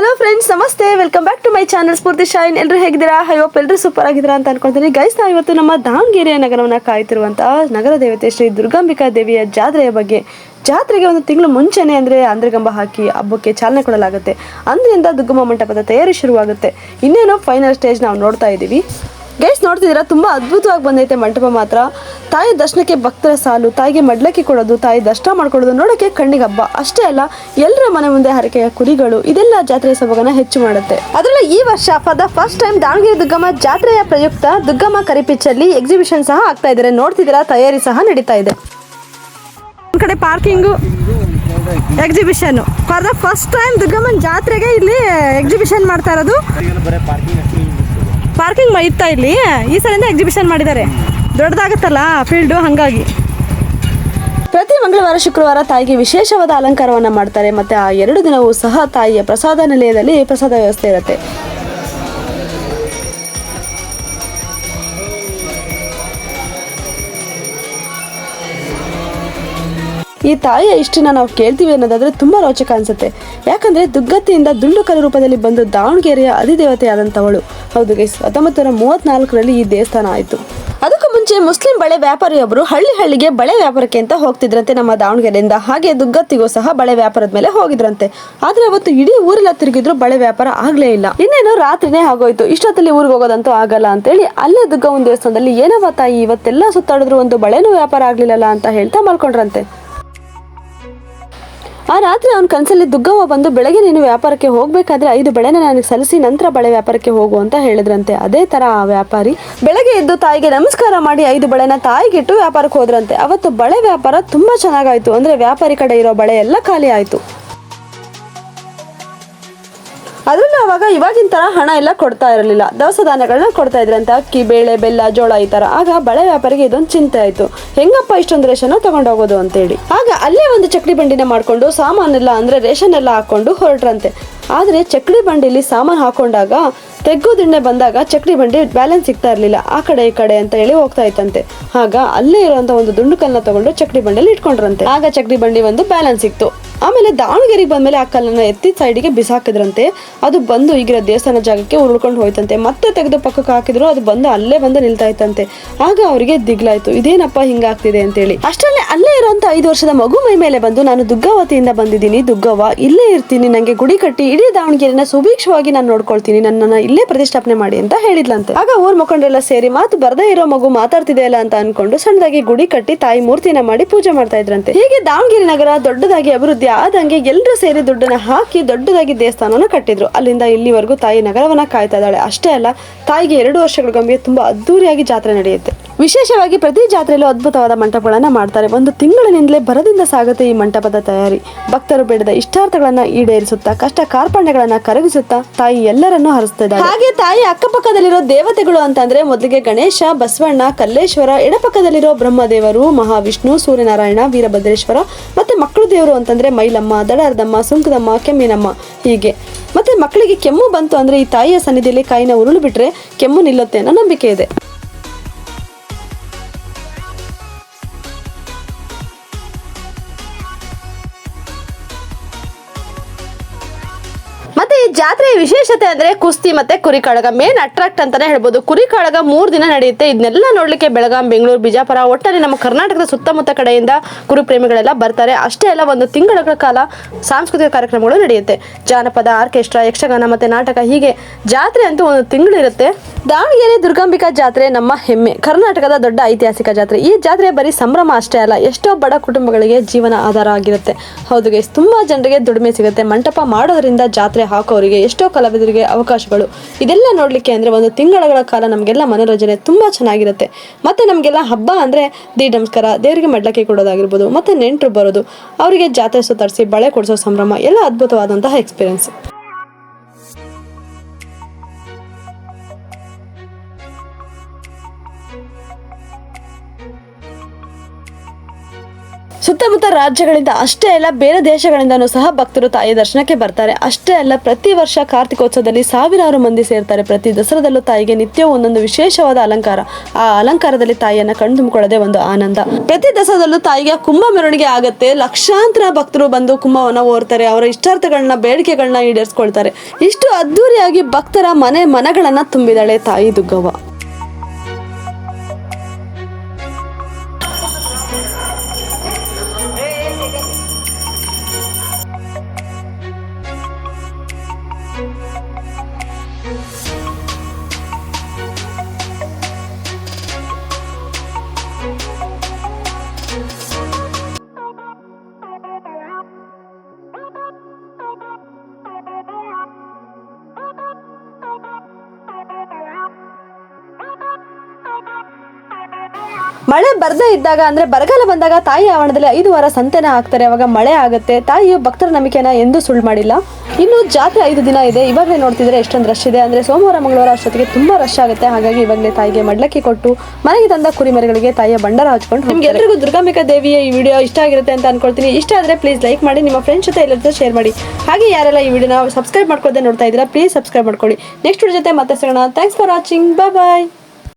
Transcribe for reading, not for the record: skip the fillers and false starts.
Hello friends, ನಮಸ್ತೆ. Welcome back to my channel Spoorthi shine. ಎಲ್ಲರೂ ಹೇಗಿದ್ದೀರಾ? ಐ ಹೋಪ್ ಎಲ್ಲರೂ ಸೂಪರ್ ಆಗಿದ್ದೀರಾ ಅಂತ ಅನ್ಕೊಳ್ತೀನಿ. ಗೈಸ್, ನಾವು ಇವತ್ತು ನಮ್ಮ ದಾವಣಗೆರೆ ನಗರವನ್ನು ಕಾಯ್ತಿರುವಂತಹ ನಗರ ದೇವತೆ ಶ್ರೀ ದುರ್ಗಾಂಬಿಕಾ ದೇವಿಯ ಜಾತ್ರೆಯ ಬಗ್ಗೆ. ಜಾತ್ರೆಗೆ ಒಂದು ತಿಂಗಳು ಮುಂಚೆನೇ ಅಂದರೆ ಅಂದ್ರಗಂಬ ಹಾಕಿ ಹಬ್ಬಕ್ಕೆ ಚಾಲನೆ ಕೊಡಲಾಗುತ್ತೆ. ಅಂದ್ರಿಂದ ದುಗ್ಗಮ್ಮ ಮಂಟಪದ ತಯಾರಿ ಶುರುವಾಗುತ್ತೆ. ಇನ್ನೇನೋ ಫೈನಲ್ ಸ್ಟೇಜ್ ನಾವು ನೋಡ್ತಾ ಇದ್ದೀವಿ. ಗೈಸ್, ನೋಡ್ತಿದ್ದೀರಾ, ತುಂಬ ಅದ್ಭುತವಾಗಿ ಬಂದೈತೆ ಮಂಟಪ ಮಾತ್ರ. ತಾಯಿ ದರ್ಶನಕ್ಕೆ ಭಕ್ತರ ಸಾಲು, ತಾಯಿಗೆ ಮಡ್ಲಕ್ಕಿ ಕೊಡೋದು, ತಾಯಿ ದರ್ಶನ ಮಾಡ್ಕೊಳ್ಳೋದು ನೋಡೋಕ್ಕೆ ಕಣ್ಣಿಗೆ ಹಬ್ಬ. ಅಷ್ಟೇ ಅಲ್ಲ, ಎಲ್ಲರ ಮನೆ ಮುಂದೆ ಹರಕೆಯ ಕುರಿಗಳು, ಇದೆಲ್ಲ ಜಾತ್ರೆಯ ಸೊಬಗನ್ನ ಹೆಚ್ಚು ಮಾಡುತ್ತೆ. ಅದರಲ್ಲೂ ಈ ವರ್ಷ for the first time Davanagere Duggamma ಜಾತ್ರೆಯ ಪ್ರಯುಕ್ತ ದುಗ್ಗಮ್ಮ ಕರಿಪಿಚ್ಚಲ್ಲಿ ಎಕ್ಸಿಬಿಷನ್ ಸಹ ಆಗ್ತಾ ಇದ್ದಾರೆ. ನೋಡ್ತಿದ್ದೀರಾ, ತಯಾರಿ ಸಹ ನಡೀತಾ ಇದೆ. ಒಂದು ಕಡೆ parking, exhibition. For the first time ದುಗ್ಗಮ್ಮನ ಜಾತ್ರೆಗೆ ಇಲ್ಲಿ ಎಕ್ಸಿಬಿಷನ್ ಮಾಡ್ತಾ ಇರೋದು. ಪಾರ್ಕಿಂಗ್ ಇತ್ತಾ ಇಲ್ಲಿ? ಈ ಸಲಿಂದ ಎಕ್ಸಿಬಿಷನ್ ಮಾಡಿದ್ದಾರೆ. ದೊಡ್ಡದಾಗುತ್ತಲ್ಲ ಫೀಲ್ಡು, ಹಾಗಾಗಿ ಪ್ರತಿ ಮಂಗಳವಾರ ಶುಕ್ರವಾರ ತಾಯಿಗೆ ವಿಶೇಷವಾದ ಅಲಂಕಾರವನ್ನು ಮಾಡ್ತಾರೆ. ಮತ್ತು ಆ 2 ದಿನವೂ ಸಹ ತಾಯಿಯ ಪ್ರಸಾದ ನಿಲಯದಲ್ಲಿ ಪ್ರಸಾದ ವ್ಯವಸ್ಥೆ ಇರುತ್ತೆ. ಈ ತಾಯಿಯ ಇಷ್ಟನ್ನ ನಾವು ಕೇಳ್ತೀವಿ ಅನ್ನೋದಾದ್ರೆ ತುಂಬ ರೋಚಕ ಅನಿಸುತ್ತೆ. ಯಾಕಂದರೆ ದುಗ್ಗತ್ತಿಯಿಂದ ದುಂಡು ಕಲ್ಲು ರೂಪದಲ್ಲಿ ಬಂದು ದಾವಣಗೆರೆಯ ಅಧಿದೇವತೆಯಾದಂಥವಳು. ಹೌದು ಗೈಸ್, 1934ರಲ್ಲಿ ಈ ದೇವಸ್ಥಾನ ಆಯಿತು. ಅದಕ್ಕೂ ಮುಂಚೆ ಮುಸ್ಲಿಂ ಬಳೆ ವ್ಯಾಪಾರಿಯೊಬ್ಬರು ಹಳ್ಳಿಗೆ ಬಳೆ ವ್ಯಾಪಾರಕ್ಕೆ ಅಂತ ಹೋಗ್ತಿದ್ರಂತೆ ನಮ್ಮ ದಾವಣಗೆರೆಯಿಂದ. ಹಾಗೆ ದುಗ್ಗತ್ತಿಗೂ ಸಹ ಬಳೆ ವ್ಯಾಪಾರದ ಮೇಲೆ ಹೋಗಿದ್ರಂತೆ. ಆದರೆ ಅವತ್ತು ಇಡೀ ಊರೆಲ್ಲ ತಿರುಗಿದ್ರು ಬಳೆ ವ್ಯಾಪಾರ ಆಗಲೇ ಇಲ್ಲ. ಇನ್ನೇನು ರಾತ್ರಿನೇ ಆಗೋಯ್ತು. ಇಷ್ಟೊತ್ತಲ್ಲಿ ಊರಿಗೆ ಹೋಗೋದಂತೂ ಆಗಲ್ಲ ಅಂತೇಳಿ ಅಲ್ಲೇ ದುಗ್ಗಮ್ಮನ ದೇವಸ್ಥಾನದಲ್ಲಿ ಏನವ ತಾಯಿ ಇವತ್ತೆಲ್ಲ ಸುತ್ತಾಡಿದ್ರು ಒಂದು ಬಳೆನೂ ವ್ಯಾಪಾರ ಆಗ್ಲಿಲ್ಲಲ್ಲ ಅಂತ ಹೇಳ್ತಾ ಮಲ್ಕೊಂಡ್ರಂತೆ. ಆ ರಾತ್ರಿ ಅವನ ಕನಸಲ್ಲಿ ದುಗ್ಗವ್ವ ಬಂದು, ಬೆಳಗ್ಗೆ ನೀನು ವ್ಯಾಪಾರಕ್ಕೆ ಹೋಗ್ಬೇಕಾದ್ರೆ 5 ಬಳೆನ ನನಗೆ ಸಲ್ಲಿಸಿ ನಂತರ ಬಳೆ ವ್ಯಾಪಾರಕ್ಕೆ ಹೋಗು ಅಂತ ಹೇಳಿದ್ರಂತೆ. ಅದೇ ತರ ಆ ವ್ಯಾಪಾರಿ ಬೆಳಗ್ಗೆ ಎದ್ದು ತಾಯಿಗೆ ನಮಸ್ಕಾರ ಮಾಡಿ 5 ಬಳೆನ ತಾಯಿಗಿಟ್ಟು ವ್ಯಾಪಾರಕ್ಕೆ ಹೋದ್ರಂತೆ. ಅವತ್ತು ಬಳೆ ವ್ಯಾಪಾರ ತುಂಬಾ ಚೆನ್ನಾಗಾಯ್ತು. ಅಂದ್ರೆ ವ್ಯಾಪಾರಿ ಕಡೆ ಇರೋ ಬಳೆ ಎಲ್ಲ ಖಾಲಿ ಆಯ್ತು. ಅದರಲ್ಲೂ ಅವಾಗ ಇವಾಗಿನ ತರ ಹಣ ಎಲ್ಲ ಕೊಡ್ತಾ ಇರಲಿಲ್ಲ, ದವಸ ಧಾನ್ಯಗಳನ್ನ ಕೊಡ್ತಾ ಇದ್ರಂತೆ. ಅಕ್ಕಿ, ಬೇಳೆ, ಬೆಲ್ಲ, ಜೋಳ ಈ ತರ. ಆಗ ಬಳೆ ವ್ಯಾಪಾರಿಗೆ ಇದೊಂದು ಚಿಂತೆ ಆಯ್ತು, ಹೆಂಗಪ್ಪ ಇಷ್ಟೊಂದು ರೇಷನ್ ತಗೊಂಡೋಗೋದು ಅಂತೇಳಿ. ಆಗ ಅಲ್ಲೇ ಒಂದು ಚಕ್ಡಿ ಬಂಡಿನ ಮಾಡ್ಕೊಂಡು ಸಾಮಾನೆಲ್ಲ ಅಂದ್ರೆ ರೇಷನ್ ಎಲ್ಲ ಹಾಕೊಂಡು ಹೊರಟ್ರಂತೆ. ಆದ್ರೆ ಚಕ್ಡಿ ಬಂಡಿಲಿ ಸಾಮಾನು ಹಾಕೊಂಡಾಗ ತೆಗ್ಗೋದಿಣ್ಣೆ ಬಂದಾಗ ಚಕ್ಡಿ ಬಂಡಿ ಬ್ಯಾಲೆನ್ಸ್ ಸಿಗ್ತಾ ಇರಲಿಲ್ಲ. ಆ ಕಡೆ ಈ ಕಡೆ ಅಂತ ಹೇಳಿ ಹೋಗ್ತಾ ಇತ್ತಂತೆ. ಆಗ ಅಲ್ಲೇ ಇರುವಂತ ಒಂದು ದುಂಡು ಕಲ್ಲನ್ನ ತಗೊಂಡು ಚಕ್ಡಿ ಬಂಡಿಲಿ ಇಟ್ಕೊಂಡ್ರಂತೆ. ಆಗ ಚಕ್ಡಿ ಬಂಡಿ ಒಂದು ಬ್ಯಾಲೆನ್ಸ್ ಸಿಕ್ತು. ಆಮೇಲೆ ದಾವಣಗೆರೆಗೆ ಬಂದ್ಮೇಲೆ ಆ ಕಲ್ಲನ್ನ ಎತ್ತಿ ಸೈಡಿಗೆ ಬಿಸಾಕಿದ್ರಂತೆ. ಅದು ಬಂದು ಈಗಿರೋ ದೇವಸ್ಥಾನ ಜಾಗಕ್ಕೆ ಉರುಳ್ಕೊಂಡು ಹೋಯ್ತಂತೆ. ಮತ್ತೆ ತೆಗೆದು ಪಕ್ಕಕ್ಕೆ ಹಾಕಿದ್ರು, ಅದು ಬಂದು ಅಲ್ಲೇ ಬಂದು ನಿಲ್ತಾ ಇತ್ತಂತೆ. ಆಗ ಅವರಿಗೆ ದಿಗ್ಲಾಯ್ತು, ಇದೇನಪ್ಪ ಹಿಂಗಾಗ್ತಿದೆ ಅಂತೇಳಿ. ಅಷ್ಟರಲ್ಲೇ ಅಲ್ಲೇ ಇರೋಂಥ 5 ವರ್ಷದ ಮಗು ಮೈ ಮೇಲೆ ಬಂದು, ನಾನು ದುಗ್ಗಾವತಿಯಿಂದ ಬಂದಿದ್ದೀನಿ, ದುಗ್ಗವ್ವ ಇಲ್ಲೇ ಇರ್ತೀನಿ, ನಂಗೆ ಗುಡಿ ಕಟ್ಟಿ ಇಡೀ ದಾವಣಗೆರೆನ ಸುಭೀಕ್ಷವಾಗಿ ನಾನು ನೋಡ್ಕೊಳ್ತೀನಿ, ನನ್ನನ್ನ ಇಲ್ಲೇ ಪ್ರತಿಷ್ಠಾಪನೆ ಮಾಡಿ ಅಂತ ಹೇಳಿದ್ಲಂತೆ. ಆಗ ಊರ್ ಮುಖಂಡರೆಲ್ಲ ಸೇರಿ ಮಾತು ಬರದೇ ಇರೋ ಮಗು ಮಾತಾಡ್ತಿದೆಯಲ್ಲ ಅಂತ ಅನ್ಕೊಂಡು ಸಣ್ಣದಾಗಿ ಗುಡಿ ಕಟ್ಟಿ ತಾಯಿ ಮೂರ್ತಿನ ಮಾಡಿ ಪೂಜೆ ಮಾಡ್ತಾ ಇದ್ರಂತೆ. ಹೀಗೆ ದಾವಣಗೆರೆ ನಗರ ದೊಡ್ಡದಾಗಿ ಅಭಿವೃದ್ಧಿ ಆದಂಗೆ ಎಲ್ಲರೂ ಸೇರಿ ದುಡ್ಡನ್ನ ಹಾಕಿ ದೊಡ್ಡದಾಗಿ ದೇವಸ್ಥಾನವನ್ನ ಕಟ್ಟಿದ್ರು. ಅಲ್ಲಿಂದ ಇಲ್ಲಿವರೆಗೂ ತಾಯಿ ನಗರವನ್ನ ಕಾಯ್ತಾ ಇದ್ದಾಳೆ. ಅಷ್ಟೇ ಅಲ್ಲ, ತಾಯಿಗೆ 2 ವರ್ಷಗಳಿಗೊಮ್ಮೆ ತುಂಬಾ ಅದ್ದೂರಿಯಾಗಿ ಜಾತ್ರೆ ನಡೆಯುತ್ತೆ. ವಿಶೇಷವಾಗಿ ಪ್ರತಿ ಜಾತ್ರೆಯಲ್ಲೂ ಅದ್ಭುತವಾದ ಮಂಟಪಗಳನ್ನ ಮಾಡ್ತಾರೆ. ಒಂದು ತಿಂಗಳಿನಿಂದಲೇ ಭರದಿಂದ ಸಾಗುತ್ತೆ ಈ ಮಂಟಪದ ತಯಾರಿ. ಭಕ್ತರು ಬೇಡದ ಇಷ್ಟಾರ್ಥಗಳನ್ನ ಈಡೇರಿಸುತ್ತಾ, ಕಷ್ಟ ಕಾರ್ಪಣ್ಯಗಳನ್ನ ಕರಗಿಸುತ್ತಾ ತಾಯಿ ಎಲ್ಲರನ್ನೂ ಹರಿಸ್ತಿದ್ದಾರೆ. ಹಾಗೆ ತಾಯಿ ಅಕ್ಕಪಕ್ಕದಲ್ಲಿರೋ ದೇವತೆಗಳು ಅಂತಂದ್ರೆ ಮೊದಲಿಗೆ ಗಣೇಶ, ಬಸವಣ್ಣ, ಕಲ್ಲೇಶ್ವರ, ಎಡಪಕ್ಕದಲ್ಲಿರೋ ಬ್ರಹ್ಮದೇವರು, ಮಹಾವಿಷ್ಣು, ಸೂರ್ಯನಾರಾಯಣ, ವೀರಭದ್ರೇಶ್ವರ, ಮತ್ತೆ ಮಕ್ಕಳು ದೇವರು ಅಂತಂದ್ರೆ ಮೈಲಮ್ಮ, ದಡಾರದಮ್ಮ, ಸುಂಕದಮ್ಮ, ಕೆಮ್ಮಿನಮ್ಮ. ಹೀಗೆ ಮತ್ತೆ ಮಕ್ಕಳಿಗೆ ಕೆಮ್ಮು ಬಂತು ಅಂದ್ರೆ ಈ ತಾಯಿಯ ಸನ್ನಿಧಿಯಲ್ಲಿ ಕಾಯಿನ ಉರುಳು ಬಿಟ್ರೆ ಕೆಮ್ಮು ನಿಲ್ಲುತ್ತೆ ಅನ್ನೋ ನಂಬಿಕೆ ಇದೆ. ಮತ್ತೆ ಈ ಜಾತ್ರೆಯ ವಿಶೇಷತೆ ಅಂದ್ರೆ ಕುಸ್ತಿ ಮತ್ತೆ ಕುರಿ ಕಾಳಗ ಮೇನ್ ಅಟ್ರಾಕ್ಟ್ ಅಂತಾನೆ ಹೇಳ್ಬೋದು. ಕುರಿ ಕಾಳಗ 3 ದಿನ ನಡೆಯುತ್ತೆ. ಇದನ್ನೆಲ್ಲ ನೋಡ್ಲಿಕ್ಕೆ ಬೆಳಗಾಂ, ಬೆಂಗಳೂರು, ಬಿಜಾಪುರ, ಒಟ್ಟಾರೆ ನಮ್ಮ ಕರ್ನಾಟಕದ ಸುತ್ತಮುತ್ತ ಕಡೆಯಿಂದ ಕುರಿ ಪ್ರೇಮಿಗಳೆಲ್ಲ ಬರ್ತಾರೆ. ಅಷ್ಟೇ ಅಲ್ಲ, ಒಂದು ತಿಂಗಳ ಕಾಲ ಸಾಂಸ್ಕೃತಿಕ ಕಾರ್ಯಕ್ರಮಗಳು ನಡೆಯುತ್ತೆ. ಜಾನಪದ, ಆರ್ಕೆಸ್ಟ್ರಾ, ಯಕ್ಷಗಾನ ಮತ್ತೆ ನಾಟಕ, ಹೀಗೆ ಜಾತ್ರೆ ಅಂತೂ ಒಂದು ತಿಂಗಳು ಇರುತ್ತೆ. ದಾವಣಗೆರೆ ದುರ್ಗಾಂಬಿಕಾ ಜಾತ್ರೆ ನಮ್ಮ ಹೆಮ್ಮೆ, ಕರ್ನಾಟಕದ ದೊಡ್ಡ ಐತಿಹಾಸಿಕ ಜಾತ್ರೆ. ಈ ಜಾತ್ರೆ ಬರೀ ಸಂಭ್ರಮ ಅಷ್ಟೇ ಅಲ್ಲ, ಎಷ್ಟೋ ಬಡ ಕುಟುಂಬಗಳಿಗೆ ಜೀವನ ಆಧಾರ ಆಗಿರುತ್ತೆ. ಹೌದು ಗೈಸ್, ತುಂಬಾ ಜನರಿಗೆ ದುಡಿಮೆ ಸಿಗುತ್ತೆ. ಮಂಟಪ ಮಾಡೋದ್ರಿಂದ ಜಾತ್ರೆ ಹಾಕೋರಿಗೆ, ಎಷ್ಟೋ ಕಲಾವಿದರಿಗೆ ಅವಕಾಶಗಳು. ಇದೆಲ್ಲ ನೋಡ್ಲಿಕ್ಕೆ ಅಂದ್ರೆ ಒಂದು ತಿಂಗಳ ಕಾಲ ನಮಗೆಲ್ಲ ಮನೋರಂಜನೆ ತುಂಬಾ ಚೆನ್ನಾಗಿರುತ್ತೆ. ಮತ್ತೆ ನಮಗೆಲ್ಲ ಹಬ್ಬ ಅಂದ್ರೆ ನಮಸ್ಕಾರ, ದೇವರಿಗೆ ಮಡ್ಲಕ್ಕಿ ಕೊಡೋದಾಗಿರ್ಬೋದು, ಮತ್ತೆ ನೆಂಟರು ಬರೋದು, ಅವರಿಗೆ ಜಾತ್ರೆ ಸುತ್ತಾಡಿಸಿ ಬಳೆ ಕೊಡಿಸೋ ಸಂಭ್ರಮ ಎಲ್ಲ ಅದ್ಭುತವಾದಂತಹ ಎಕ್ಸ್ಪೀರಿಯನ್ಸ್. ಸುತ್ತಮುತ್ತ ರಾಜ್ಯಗಳಿಂದ ಅಷ್ಟೇ ಅಲ್ಲ ಬೇರೆ ದೇಶಗಳಿಂದನೂ ಸಹ ಭಕ್ತರು ತಾಯಿ ದರ್ಶನಕ್ಕೆ ಬರ್ತಾರೆ. ಅಷ್ಟೇ ಅಲ್ಲ ಪ್ರತಿ ವರ್ಷ ಕಾರ್ತಿಕೋತ್ಸವದಲ್ಲಿ ಸಾವಿರಾರು ಮಂದಿ ಸೇರ್ತಾರೆ. ಪ್ರತಿ ದಸರಾದಲ್ಲೂ ತಾಯಿಗೆ ನಿತ್ಯವೂ ಒಂದೊಂದು ವಿಶೇಷವಾದ ಅಲಂಕಾರ. ಆ ಅಲಂಕಾರದಲ್ಲಿ ತಾಯಿಯನ್ನ ಕಣ್ತುಂಬಿಕೊಳ್ಳೋದೇ ಒಂದು ಆನಂದ. ಪ್ರತಿ ದಸರಾದಲ್ಲೂ ತಾಯಿಗೆ ಕುಂಭ ಮೆರವಣಿಗೆ ಆಗುತ್ತೆ. ಲಕ್ಷಾಂತರ ಭಕ್ತರು ಬಂದು ಕುಂಭವನ್ನ ಓರ್ತಾರೆ. ಅವರ ಇಷ್ಟಾರ್ಥಗಳನ್ನ ಬೇಡಿಕೆಗಳನ್ನ ಈಡೇರಿಸ್ಕೊಳ್ತಾರೆ. ಇಷ್ಟು ಅದ್ದೂರಿಯಾಗಿ ಭಕ್ತರ ಮನಗಳನ್ನ ತುಂಬಿದಾಳೆ ತಾಯಿ ದುಗ್ಗವ್ವ. ಮಳೆ ಬರ್ದೇ ಇದ್ದಾಗ ಅಂದ್ರೆ ಬರಗಾಲ ಬಂದಾಗ ತಾಯಿ ಆವರಣದಲ್ಲಿ 5 ವಾರ ಸಂತೆನ ಹಾಕ್ತಾರೆ. ಅವಾಗ ಮಳೆ ಆಗುತ್ತೆ. ತಾಯಿಯು ಭಕ್ತರ ನಂಬಿಕೆನ ಎಂದೂ ಸುಳ್ಳು ಮಾಡಿಲ್ಲ. ಇನ್ನು ಜಾತ್ರೆ 5 ದಿನ ಇದೆ. ಇವಾಗಲೇ ನೋಡ್ತಿದ್ರೆ ಎಷ್ಟೊಂದು ರಶ್ ಇದೆ. ಅಂದ್ರೆ ಸೋಮವಾರ ಮಂಗಳವಾರ ಅಷ್ಟೊತ್ತಿಗೆ ತುಂಬಾ ರಶ್ ಆಗುತ್ತೆ. ಹಾಗಾಗಿ ಇವಾಗಲೇ ತಾಯಿಗೆ ಮಡ್ಲಕ್ಕಿ ಕೊಟ್ಟು ಮನೆಗೆ ತಂದ ಕುರಿಮರಿಗಳಿಗೆ ತಾಯಿಯ ಭಂಡಾರ ಹಚ್ಕೊಂಡು ನಿಮ್ಗೆ ಎಲ್ರಿಗೂ ದುರ್ಗಾಂಬಿಕಾ ದೇವಿಯ ಈ ವಿಡಿಯೋ ಇಷ್ಟ ಆಗಿರುತ್ತೆ ಅಂತ ಅನ್ಕೊಳ್ತೀನಿ. ಇಷ್ಟ ಆದ್ರೆ ಪ್ಲೀಸ್ ಲೈಕ್ ಮಾಡಿ, ನಿಮ್ಮ ಫ್ರೆಂಡ್ಸ್ ಜೊತೆ ಎಲ್ಲರ ಶೇರ್ ಮಾಡಿ. ಹಾಗೆ ಯಾರೆಲ್ಲ ಈ ವಿಡಿಯೋನ ಸಬ್ಸ್ಕ್ರೈಬ್ ಮಾಡ್ಕೊಳ್ಳದೆ ನೋಡ್ತಾ ಇದ್ದೀರಾ ಪ್ಲೀಸ್ ಸಬ್ಸ್ಕ್ರೈಬ್ ಮಾಡ್ಕೊಳ್ಳಿ. ನೆಕ್ಸ್ಟ್ ವಿಡಿಯೋ ಜೊತೆ ಮತ್ತೆ ಸಿಗೋಣ. Thanks for watching. ಬಾಯ್.